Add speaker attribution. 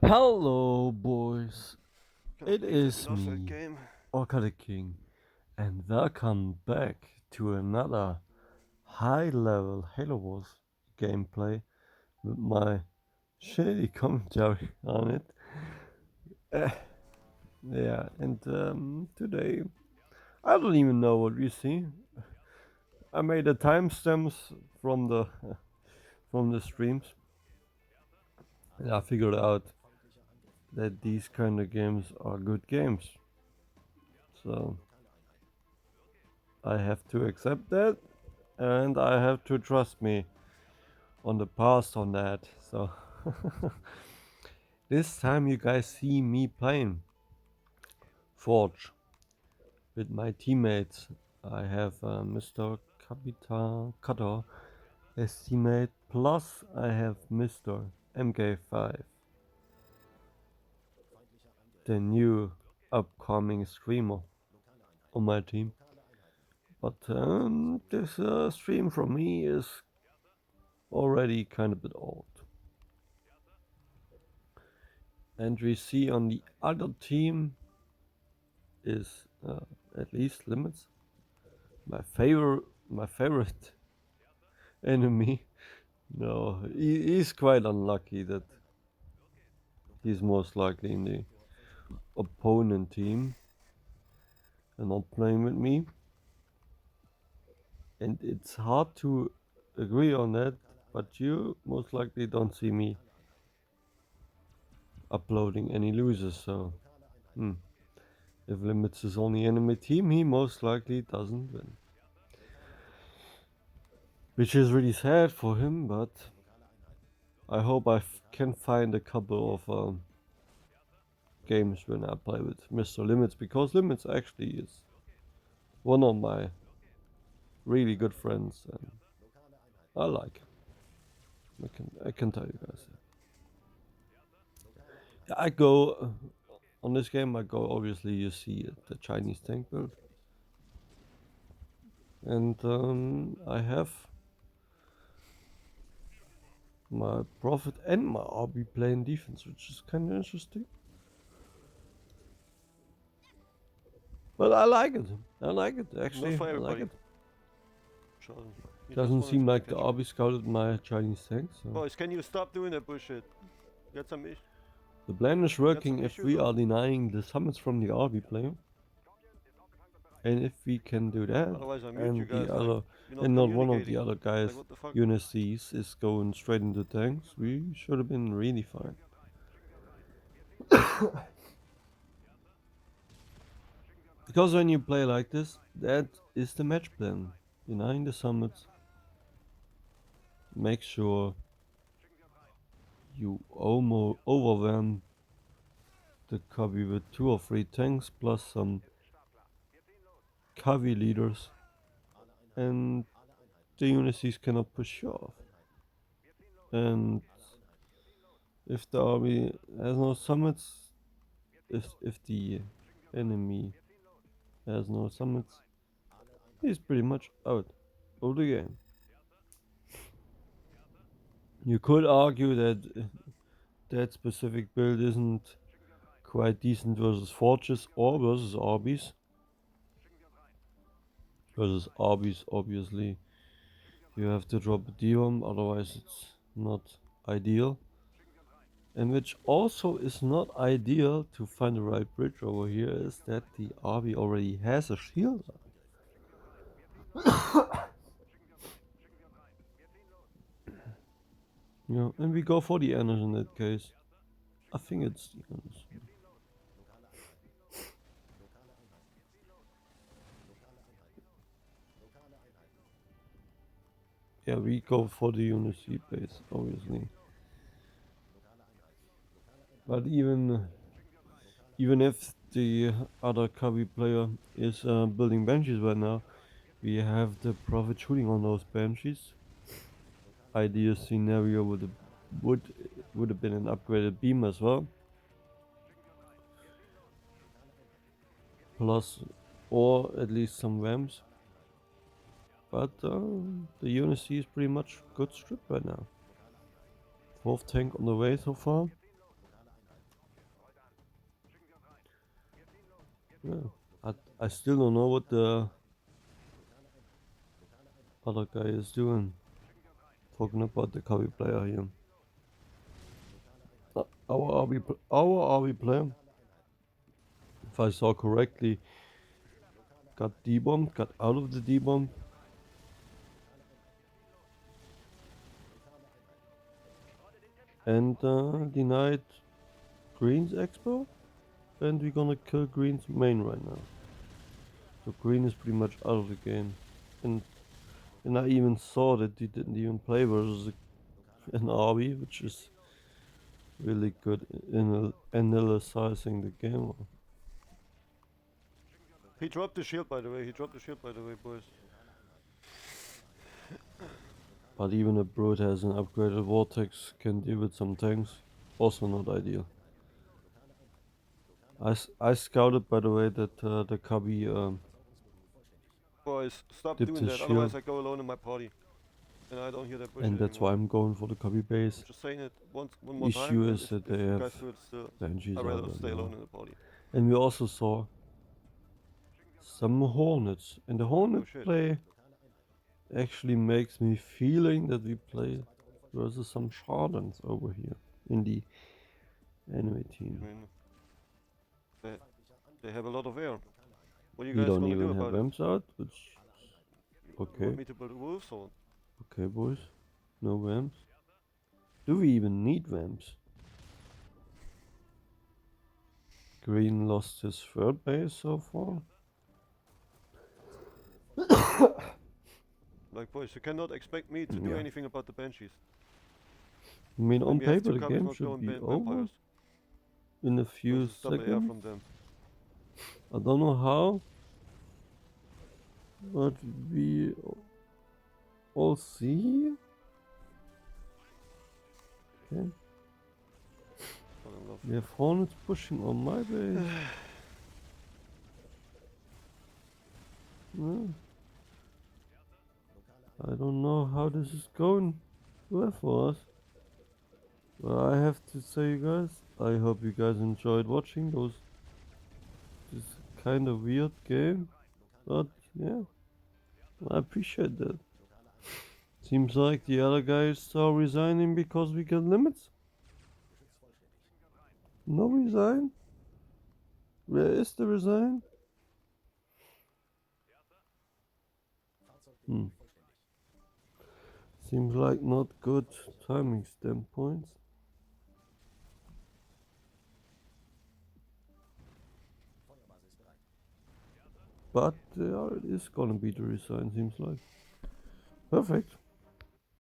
Speaker 1: Hello, boys.
Speaker 2: Cannot
Speaker 1: It
Speaker 2: believe that we
Speaker 1: is
Speaker 2: lost that
Speaker 1: me,
Speaker 2: game.
Speaker 1: Orca the King, and welcome back to another high-level Halo Wars gameplay with my shady commentary on it. Uh, yeah, and today I don't even know what we see. I made the timestamps from the from the streams, and I figured out that these kind of games are good games. So I have to accept that, and I have to trust me on the past on that. So this time you guys see me playing Forge with my teammates. I have Mr. Capitan Cutter as teammate, plus I have Mr. mk5, the new upcoming streamer on my team. But this stream from me is already kind of a bit old. And we see on the other team is at least limits my favorite enemy. No, he's quite unlucky that he's most likely in the opponent team and not playing with me. And it's hard to agree on that, but you most likely don't see me uploading any losers. So if limits is on the enemy team, he most likely doesn't win, which is really sad for him. But I hope can find a couple of games when I play with Mr. Limits, because Limits actually is one of my really good friends, and I like him. I can tell you guys that. Yeah, I go on this game. I go, obviously you see it, the Chinese tank build, and I have my Prophet and my RB playing defense, which is kind of interesting. But I like it. I like it
Speaker 2: Not
Speaker 1: actually.
Speaker 2: for
Speaker 1: I like
Speaker 2: everybody.
Speaker 1: it.
Speaker 2: Charlie. You just
Speaker 1: Doesn't
Speaker 2: wanted
Speaker 1: seem
Speaker 2: to pay
Speaker 1: like the
Speaker 2: attention.
Speaker 1: RB scouted my Chinese tank, so.
Speaker 2: Boys, can you stop doing that bullshit? Got some is
Speaker 1: The plan is
Speaker 2: got some
Speaker 1: working if
Speaker 2: issues
Speaker 1: we
Speaker 2: or?
Speaker 1: are denying the summons from the RB player. And if we can do that,
Speaker 2: Otherwise I mute you
Speaker 1: and the
Speaker 2: guys like
Speaker 1: other,
Speaker 2: you're not
Speaker 1: and not one of the
Speaker 2: communicating.
Speaker 1: other
Speaker 2: Like
Speaker 1: guys,
Speaker 2: what the fuck?
Speaker 1: UNSCs, is going straight into tanks, we should have been really fine. Because when you play like this, that is the match plan. Denying the summits, make sure you almost overwhelm the copy with 2 or 3 tanks plus some cavi leaders, and the UNSCs cannot push you off. And if the army has no summits, if the enemy has no summits, he's pretty much out of the game. You could argue that that specific build isn't quite decent versus forges or versus RBs. Versus RBs, obviously, you have to drop a D-ROM, otherwise it's not ideal. And which also is not ideal to find the right bridge over here is that the RB already has a shield. Yeah, and we go for the Anders in that case. I think it's the Anders. Yeah, we go for the Unity base, obviously. But even if the other Kabi player is building benches right now, we have the Prophet shooting on those benches. Ideal scenario would would have been an upgraded beam as well. Plus, or at least some ramps. But the Unity is pretty much good strip right now. Fourth tank on the way so far. Yeah. I still don't know what the other guy is doing. Talking about the copy player here. Our RB player, if I saw correctly, got debombed, got out of the debomb. And denied Green's expo. And we're gonna kill Green's main right now. So Green is pretty much out of the game. And I even saw that he didn't even play versus an RB, which is really good in analyzing the game.
Speaker 2: He dropped the shield, by the way. He dropped the shield, by the way, boys.
Speaker 1: But even a Brute has an upgraded Vortex, can deal with some tanks. Also not ideal. I scouted, by the way, that the Kabi
Speaker 2: Boys, stop
Speaker 1: dipped
Speaker 2: doing
Speaker 1: his
Speaker 2: that.
Speaker 1: shield.
Speaker 2: Otherwise, I go alone in my party. And I don't hear that bullshit
Speaker 1: And that's
Speaker 2: anymore.
Speaker 1: why I'm going for the Kabi base.
Speaker 2: I'm just saying it one more time.
Speaker 1: Issue
Speaker 2: And
Speaker 1: is that
Speaker 2: if
Speaker 1: they
Speaker 2: you
Speaker 1: have
Speaker 2: guys do it still,
Speaker 1: Banshees
Speaker 2: I'd
Speaker 1: out
Speaker 2: rather
Speaker 1: there
Speaker 2: stay
Speaker 1: now.
Speaker 2: alone in the party.
Speaker 1: And we also saw some Hornets. And the Hornet play actually makes me feeling that we play versus some Shardens over here in the enemy team.
Speaker 2: I mean, they have a lot of air. What are you
Speaker 1: We
Speaker 2: guys
Speaker 1: don't
Speaker 2: gonna do
Speaker 1: even have
Speaker 2: about it?
Speaker 1: Vamps out, which
Speaker 2: You
Speaker 1: okay.
Speaker 2: want me to build a wolf sword?
Speaker 1: Okay, boys. No Vamps. Do we even need Vamps? Green lost his third base so far.
Speaker 2: Like, boys, you cannot expect me to do anything about the banshees.
Speaker 1: I mean,
Speaker 2: When
Speaker 1: on
Speaker 2: we have
Speaker 1: paper
Speaker 2: two
Speaker 1: the
Speaker 2: copies
Speaker 1: game
Speaker 2: not
Speaker 1: should
Speaker 2: going
Speaker 1: be over
Speaker 2: vampires.
Speaker 1: in a few
Speaker 2: Versus double air
Speaker 1: seconds.
Speaker 2: from them.
Speaker 1: I don't know how, but we all see. Okay. We have Hornets pushing on my base. No. I don't know how this is going well for us. But I have to say, you guys, I hope you guys enjoyed watching this kind of weird game. But yeah, I appreciate that. Seems like the other guys are resigning because we got limits. No resign? Where is the resign? Seems like not good timing standpoints. But it is gonna be the resign, seems like. Perfect.